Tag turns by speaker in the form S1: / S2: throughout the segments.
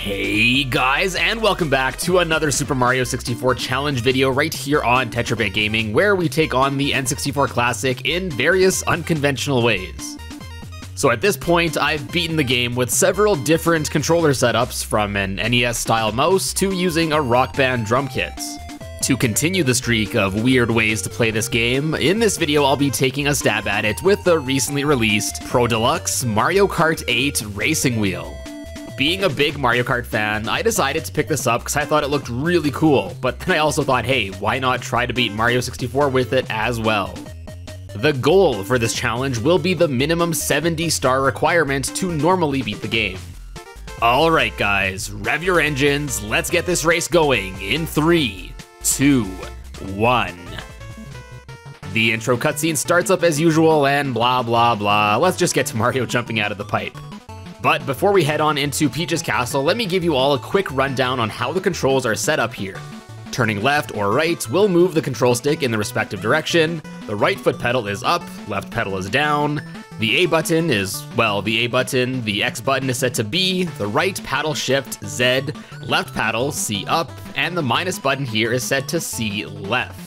S1: Hey guys, and welcome back to another Super Mario 64 challenge video right here on TetraBitGaming, where we take on the N64 Classic in various unconventional ways. So at this point, I've beaten the game with several different controller setups, from an NES-style mouse to using a Rock Band drum kit. To continue the streak of weird ways to play this game, in this video I'll be taking a stab at it with the recently released Pro Deluxe Mario Kart 8 Racing Wheel. Being a big Mario Kart fan, I decided to pick this up because I thought it looked really cool, but then I also thought, hey, why not try to beat Mario 64 with it as well? The goal for this challenge will be the minimum 70-star requirement to normally beat the game. Alright guys, rev your engines, let's get this race going in 3, 2, 1. The intro cutscene starts up as usual and blah blah blah, let's just get to Mario jumping out of the pipe. But before we head on into Peach's castle, let me give you all a quick rundown on how the controls are set up here. Turning left or right will move the control stick in the respective direction, the right foot pedal is up, left pedal is down, the A button is, well, the A button, the X button is set to B, the right paddle shift Z, left paddle C up, and the minus button here is set to C left.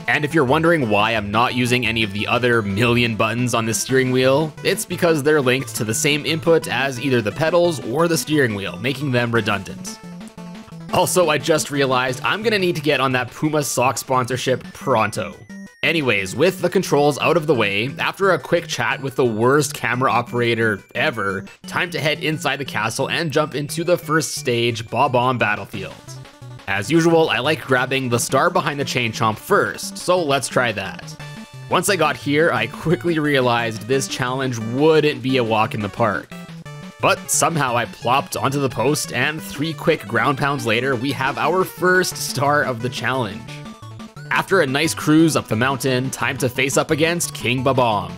S1: And if you're wondering why I'm not using any of the other million buttons on the steering wheel, it's because they're linked to the same input as either the pedals or the steering wheel, making them redundant. Also, I just realized I'm gonna need to get on that Puma sock sponsorship pronto. Anyways, with the controls out of the way, after a quick chat with the worst camera operator ever, time to head inside the castle and jump into the first stage, Bob-omb Battlefield. As usual, I like grabbing the star behind the chain chomp first, so let's try that. Once I got here, I quickly realized this challenge wouldn't be a walk in the park. But somehow I plopped onto the post, and 3 quick ground pounds later, we have our first star of the challenge. After a nice cruise up the mountain, time to face up against King Bob-omb.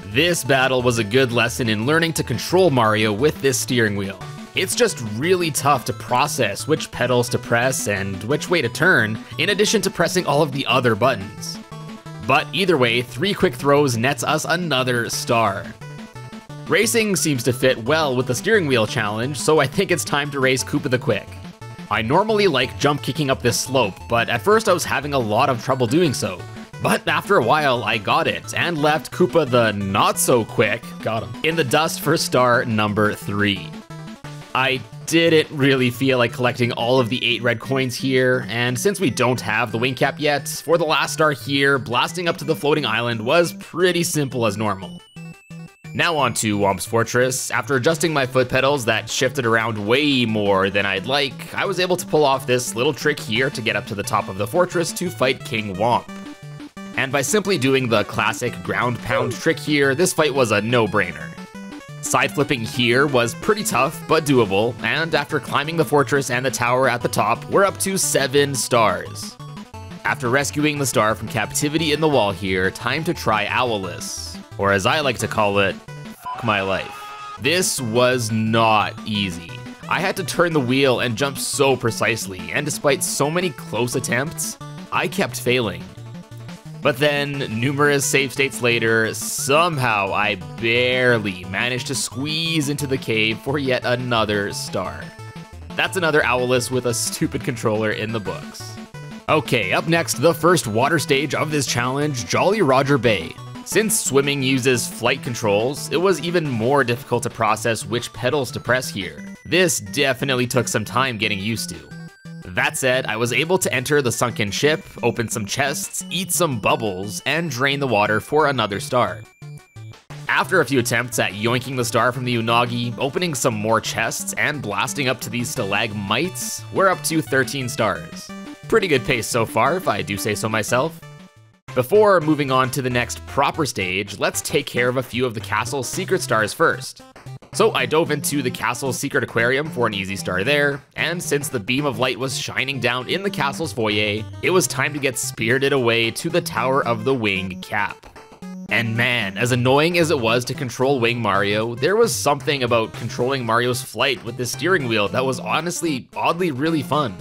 S1: This battle was a good lesson in learning to control Mario with this steering wheel. It's just really tough to process which pedals to press and which way to turn, in addition to pressing all of the other buttons. But either way, 3 quick throws nets us another star. Racing seems to fit well with the steering wheel challenge, so I think it's time to race Koopa the Quick. I normally like jump kicking up this slope, but at first I was having a lot of trouble doing so. But after a while, I got it, and left Koopa the not-so-quick, got him, in the dust for star number 3. I didn't really feel like collecting all of the 8 red coins here, and since we don't have the wing cap yet, for the last star here, blasting up to the floating island was pretty simple as normal. Now on to Whomp's Fortress. After adjusting my foot pedals that shifted around way more than I'd like, I was able to pull off this little trick here to get up to the top of the fortress to fight King Whomp. And by simply doing the classic ground pound trick here, this fight was a no-brainer. Side flipping here was pretty tough, but doable, and after climbing the fortress and the tower at the top, we're up to 7 stars. After rescuing the star from captivity in the wall here, time to try Owlless, or as I like to call it, f*** my life. This was not easy. I had to turn the wheel and jump so precisely, and despite so many close attempts, I kept failing. But then, numerous save states later, somehow I barely managed to squeeze into the cave for yet another star. That's another Owlless with a stupid controller in the books. Okay, up next, the first water stage of this challenge, Jolly Roger Bay. Since swimming uses flight controls, it was even more difficult to process which pedals to press here. This definitely took some time getting used to. That said, I was able to enter the sunken ship, open some chests, eat some bubbles, and drain the water for another star. After a few attempts at yoinking the star from the Unagi, opening some more chests, and blasting up to these stalagmites, we're up to 13 stars. Pretty good pace so far, if I do say so myself. Before moving on to the next proper stage, let's take care of a few of the castle's secret stars first. So I dove into the castle's secret aquarium for an easy star there, and since the beam of light was shining down in the castle's foyer, it was time to get spirited away to the Tower of the Wing Cap. And man, as annoying as it was to control Wing Mario, there was something about controlling Mario's flight with the steering wheel that was honestly, oddly really fun.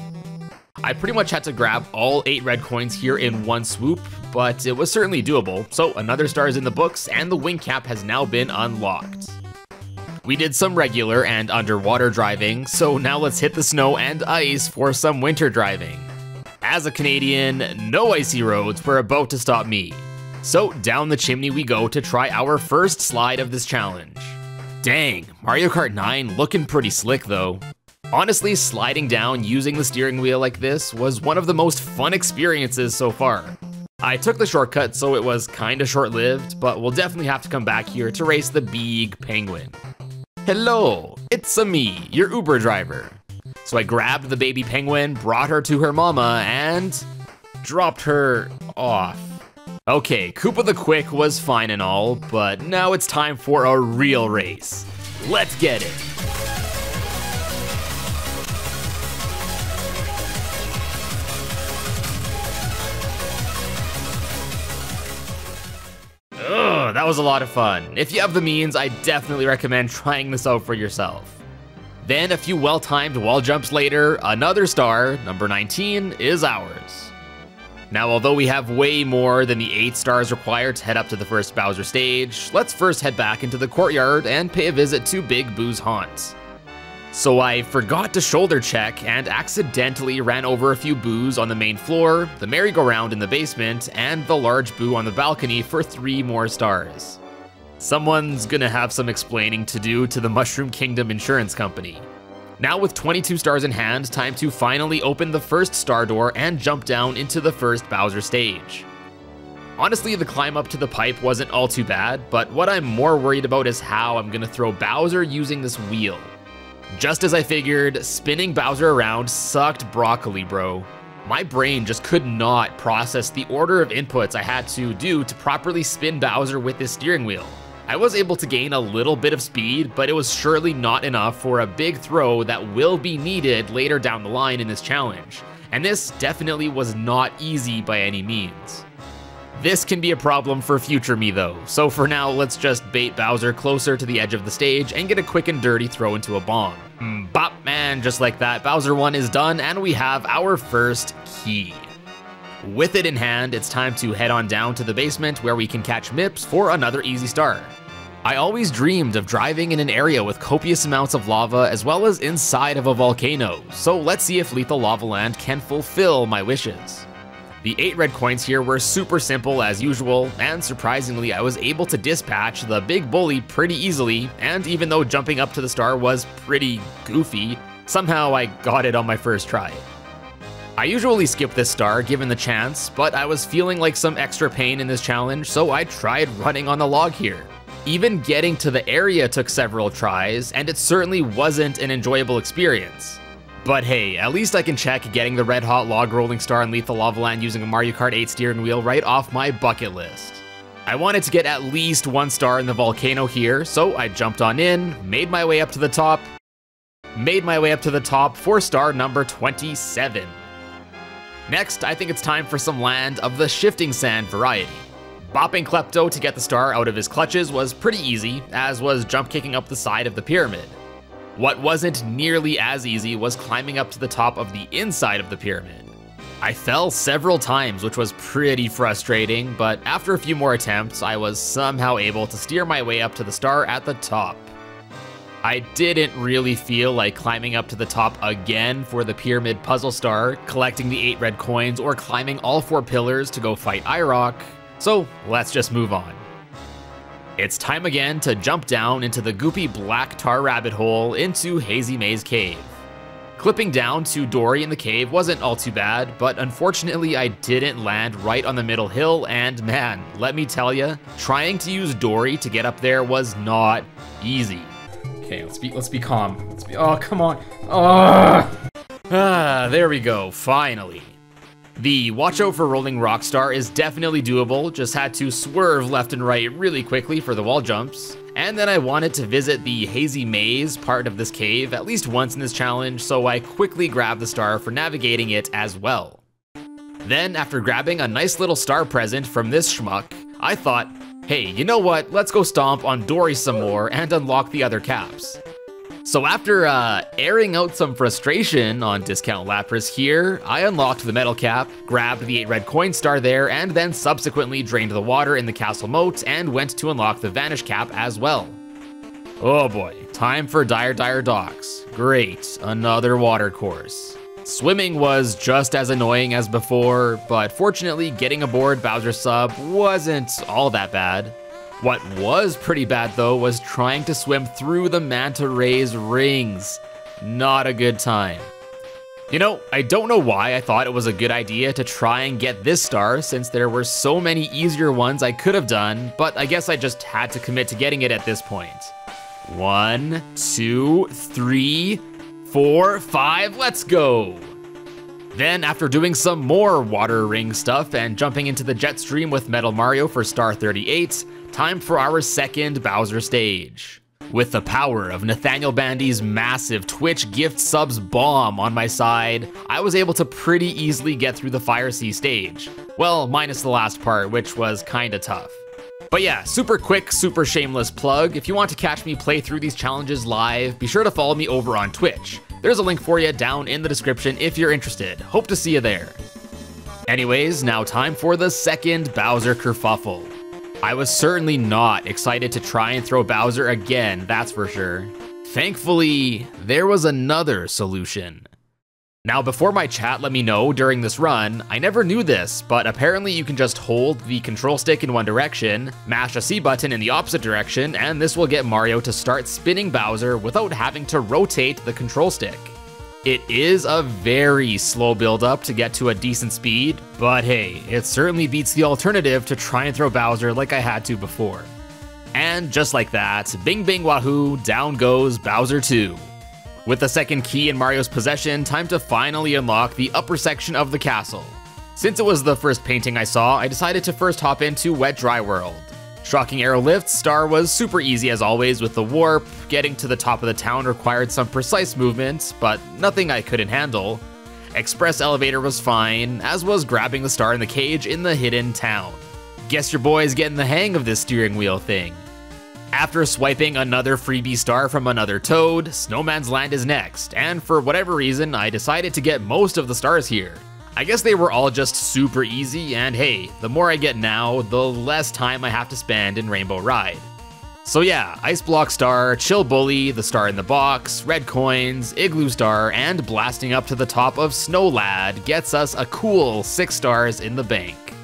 S1: I pretty much had to grab all 8 red coins here in one swoop, but it was certainly doable, so another star is in the books and the wing cap has now been unlocked. We did some regular and underwater driving, so now let's hit the snow and ice for some winter driving. As a Canadian, no icy roads were about to stop me. So down the chimney we go to try our first slide of this challenge. Dang, Mario Kart 9 looking pretty slick though. Honestly, sliding down using the steering wheel like this was one of the most fun experiences so far. I took the shortcut so it was kinda short-lived, but we'll definitely have to come back here to race the big penguin. Hello, it's me, your Uber driver. So I grabbed the baby penguin, brought her to her mama, and dropped her off. Okay, Koopa the Quick was fine and all, but now it's time for a real race. Let's get it. Ugh, that was a lot of fun. If you have the means, I definitely recommend trying this out for yourself. Then a few well-timed wall jumps later, another star, number 19, is ours. Now, although we have way more than the 8 stars required to head up to the first Bowser stage, let's first head back into the courtyard and pay a visit to Big Boo's haunt. So I forgot to shoulder check and accidentally ran over a few boos on the main floor, the merry-go-round in the basement, and the large boo on the balcony for 3 more stars. Someone's gonna have some explaining to do to the Mushroom Kingdom Insurance Company. Now with 22 stars in hand, time to finally open the first star door and jump down into the first Bowser stage. Honestly, the climb up to the pipe wasn't all too bad, but what I'm more worried about is how I'm gonna throw Bowser using this wheel. Just as I figured, spinning Bowser around sucked broccoli, bro. My brain just could not process the order of inputs I had to do to properly spin Bowser with this steering wheel. I was able to gain a little bit of speed, but it was surely not enough for a big throw that will be needed later down the line in this challenge. And this definitely was not easy by any means. This can be a problem for future me though, so for now let's just bait Bowser closer to the edge of the stage and get a quick and dirty throw into a bomb. Bop, man, just like that, Bowser 1 is done and we have our first key. With it in hand, it's time to head on down to the basement where we can catch Mips for another easy star. I always dreamed of driving in an area with copious amounts of lava as well as inside of a volcano, so let's see if Lethal Lava Land can fulfill my wishes. The 8 red coins here were super simple as usual, and surprisingly I was able to dispatch the big bully pretty easily, and even though jumping up to the star was pretty goofy, somehow I got it on my first try. I usually skip this star given the chance, but I was feeling like some extra pain in this challenge, so I tried running on the log here. Even getting to the area took several tries, and it certainly wasn't an enjoyable experience. But hey, at least I can check getting the red hot log rolling star in Lethal Lava Land using a Mario Kart 8 steering wheel right off my bucket list. I wanted to get at least 1 star in the volcano here, so I jumped on in, made my way up to the top for star number 27. Next, I think it's time for some land of the shifting sand variety. Bopping Klepto to get the star out of his clutches was pretty easy, as was jump kicking up the side of the pyramid. What wasn't nearly as easy was climbing up to the top of the inside of the pyramid. I fell several times, which was pretty frustrating, but after a few more attempts, I was somehow able to steer my way up to the star at the top. I didn't really feel like climbing up to the top again for the pyramid puzzle star, collecting the 8 red coins, or climbing all 4 pillars to go fight Irock, so let's just move on. It's time again to jump down into the goopy black tar rabbit hole into Hazy Maze Cave. Clipping down to Dory in the cave wasn't all too bad, but unfortunately I didn't land right on the middle hill, and man, let me tell ya, trying to use Dory to get up there was not easy. Okay, let's be calm. Oh, come on. There we go, finally. The watch out for rolling rock star is definitely doable, just had to swerve left and right really quickly for the wall jumps. And then I wanted to visit the Hazy Maze part of this cave at least once in this challenge, so I quickly grabbed the star for navigating it as well. Then, after grabbing a nice little star present from this schmuck, I thought, hey, you know what, let's go stomp on Dory some more and unlock the other caps. So after airing out some frustration on Discount Lapras here, I unlocked the metal cap, grabbed the 8 red coin star there, and then subsequently drained the water in the castle moat and went to unlock the vanish cap as well. Oh boy, Time for Dire Docks. Great, another water course. Swimming was just as annoying as before, but fortunately getting aboard Bowser's Sub wasn't all that bad. What was pretty bad though was trying to swim through the manta ray's rings. Not a good time. You know, I don't know why I thought it was a good idea to try and get this star since there were so many easier ones I could have done, but I guess I just had to commit to getting it at this point. 1, 2, 3, 4, 5, let's go! Then, after doing some more water ring stuff and jumping into the jet stream with Metal Mario for star 38, time for our second Bowser stage. With the power of Nathaniel Bandy's massive Twitch gift subs bomb on my side, I was able to pretty easily get through the Fire Sea stage. Well, minus the last part, which was kinda tough. But yeah, super quick, super shameless plug. If you want to catch me play through these challenges live, be sure to follow me over on Twitch. There's a link for you down in the description if you're interested. Hope to see you there. Anyways, now time for the second Bowser Kerfuffle. I was certainly not excited to try and throw Bowser again, that's for sure. Thankfully, there was another solution. Now, before my chat let me know during this run, I never knew this, but apparently you can just hold the control stick in one direction, mash a C button in the opposite direction, and this will get Mario to start spinning Bowser without having to rotate the control stick. It is a very slow build up to get to a decent speed, but hey, it certainly beats the alternative to try and throw Bowser like I had to before. And just like that, bing bing wahoo, down goes Bowser 2. With the second key in Mario's possession, time to finally unlock the upper section of the castle. Since it was the first painting I saw, I decided to first hop into Wet Dry World. Shocking Arrow Lift star was super easy as always with the warp. Getting to the top of the town required some precise movement, but nothing I couldn't handle. Express Elevator was fine, as was grabbing the star in the cage in the hidden town. Guess your boy's getting the hang of this steering wheel thing. After swiping another freebie star from another Toad, Snowman's Land is next, and for whatever reason, I decided to get most of the stars here. I guess they were all just super easy, and hey, the more I get now, the less time I have to spend in Rainbow Ride. So yeah, Ice Block Star, Chill Bully, the star in the box, red coins, Igloo Star, and blasting up to the top of Snow Lad gets us a cool 6 stars in the bank.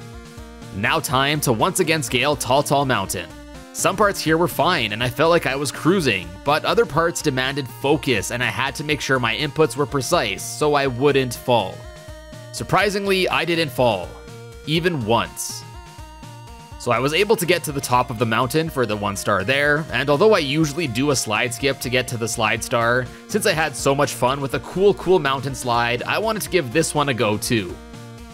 S1: Now time to once again scale Tall Mountain. Some parts here were fine and I felt like I was cruising, but other parts demanded focus and I had to make sure my inputs were precise so I wouldn't fall. Surprisingly, I didn't fall, even once. So I was able to get to the top of the mountain for the 1 star there, and although I usually do a slide skip to get to the slide star, since I had so much fun with a cool mountain slide, I wanted to give this one a go too.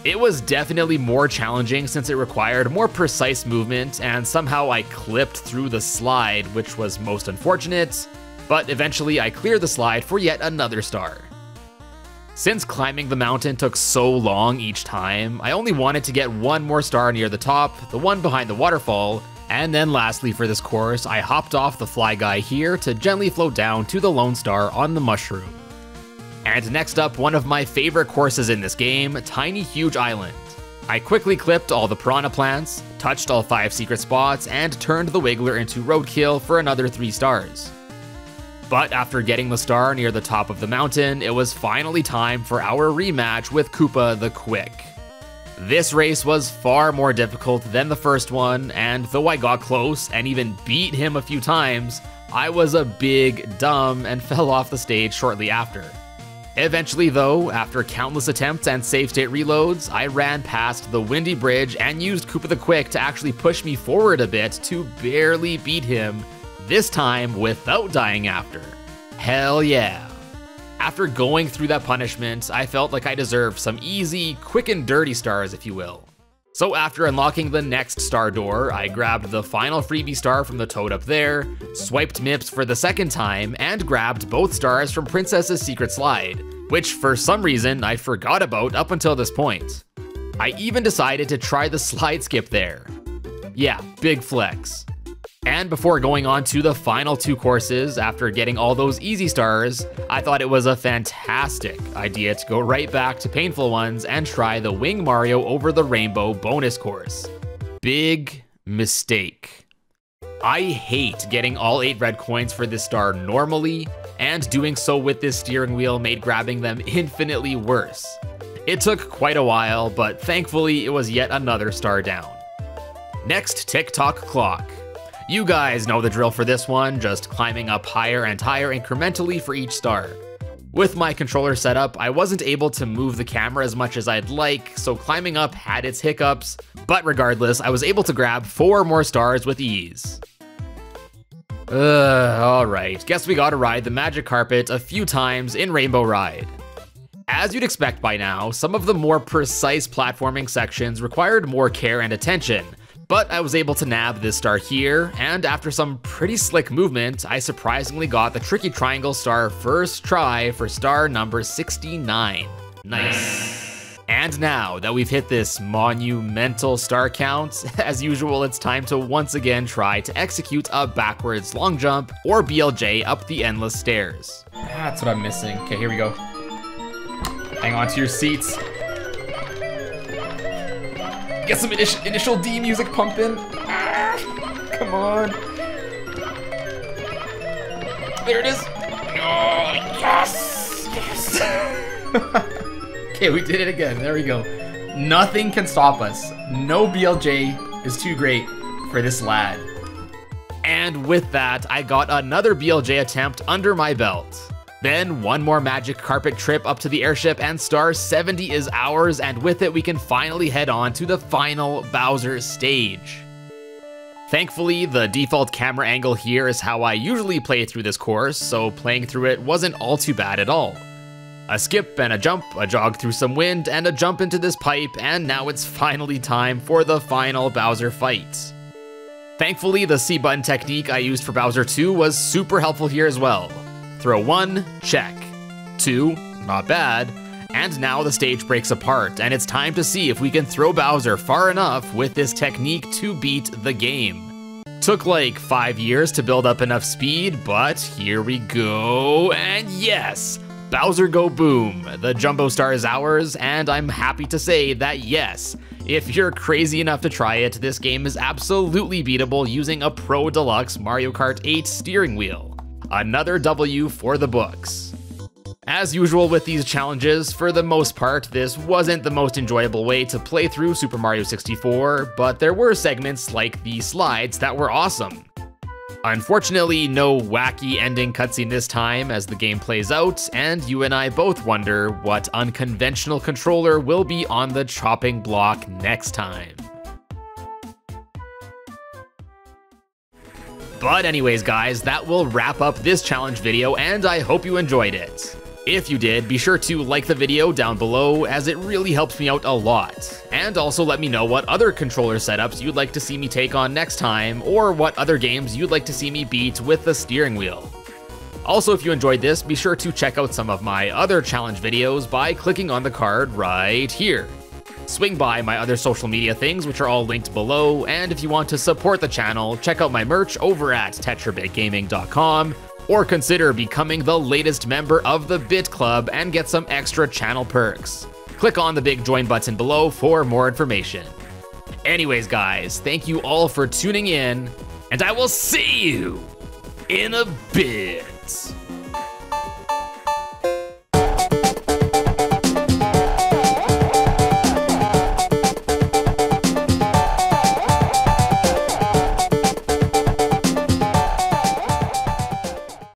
S1: It was definitely more challenging since it required more precise movement, and somehow I clipped through the slide, which was most unfortunate, but eventually I cleared the slide for yet another star. Since climbing the mountain took so long each time, I only wanted to get 1 more star near the top, the one behind the waterfall, and then lastly for this course, I hopped off the fly guy here to gently float down to the lone star on the mushroom. And next up, one of my favorite courses in this game, Tiny Huge Island. I quickly clipped all the piranha plants, touched all 5 secret spots, and turned the Wiggler into roadkill for another 3 stars. But after getting the star near the top of the mountain, it was finally time for our rematch with Koopa the Quick. This race was far more difficult than the first one, and though I got close and even beat him a few times, I was a big dumb and fell off the stage shortly after. Eventually though, after countless attempts and save state reloads, I ran past the windy bridge and used Koopa the Quick to actually push me forward a bit to barely beat him, this time without dying after. Hell yeah. After going through that punishment, I felt like I deserved some easy, quick and dirty stars if you will. So after unlocking the next star door, I grabbed the final freebie star from the Toad up there, swiped Mips for the second time, and grabbed both stars from Princess's Secret Slide, which for some reason I forgot about up until this point. I even decided to try the slide skip there. Yeah, big flex. And before going on to the final 2 courses, after getting all those easy stars, I thought it was a fantastic idea to go right back to painful ones and try the Wing Mario Over the Rainbow bonus course. Big mistake. I hate getting all 8 red coins for this star normally, and doing so with this steering wheel made grabbing them infinitely worse. It took quite a while, but thankfully it was yet another star down. Next, tick-tock clock. You guys know the drill for this one, just climbing up higher and higher incrementally for each star. With my controller setup, I wasn't able to move the camera as much as I'd like, so climbing up had its hiccups, but regardless, I was able to grab 4 more stars with ease. Alright, guess we gotta ride the magic carpet a few times in Rainbow Ride. As you'd expect by now, some of the more precise platforming sections required more care and attention, but I was able to nab this star here, and after some pretty slick movement, I surprisingly got the tricky triangle star first try for star number 69. Nice. And now that we've hit this monumental star count, as usual, it's time to once again try to execute a backwards long jump or BLJ up the endless stairs. That's what I'm missing. Okay, here we go. Hang on to your seats. Get some initial D music pumping. Come on. There it is. Oh, yes. Yes. Okay, we did it again. There we go. Nothing can stop us. No BLJ is too great for this lad. And with that, I got another BLJ attempt under my belt. Then one more magic carpet trip up to the airship and star 70 is ours, and with it we can finally head on to the final Bowser stage. Thankfully, the default camera angle here is how I usually play through this course, so playing through it wasn't all too bad at all. A skip and a jump, a jog through some wind, and a jump into this pipe, and now it's finally time for the final Bowser fight. Thankfully, the C button technique I used for Bowser 2 was super helpful here as well. Throw 1, check. 2, not bad. And now the stage breaks apart, and it's time to see if we can throw Bowser far enough with this technique to beat the game. Took like 5 years to build up enough speed, but here we go, and yes! Bowser go boom! The Jumbo Star is ours, and I'm happy to say that yes, if you're crazy enough to try it, this game is absolutely beatable using a Pro Deluxe Mario Kart 8 steering wheel. Another W for the books. As usual with these challenges, for the most part, this wasn't the most enjoyable way to play through Super Mario 64, but there were segments like the slides that were awesome. Unfortunately, no wacky ending cutscene this time as the game plays out, and you and I both wonder what unconventional controller will be on the chopping block next time. But anyways guys, that will wrap up this challenge video, and I hope you enjoyed it. If you did, be sure to like the video down below, as it really helps me out a lot. And also let me know what other controller setups you'd like to see me take on next time, or what other games you'd like to see me beat with the steering wheel. Also, if you enjoyed this, be sure to check out some of my other challenge videos by clicking on the card right here. Swing by my other social media things, which are all linked below, and if you want to support the channel, check out my merch over at TetraBitGaming.com, or consider becoming the latest member of the Bit Club and get some extra channel perks. Click on the big join button below for more information. Anyways guys, thank you all for tuning in, and I will see you in a bit.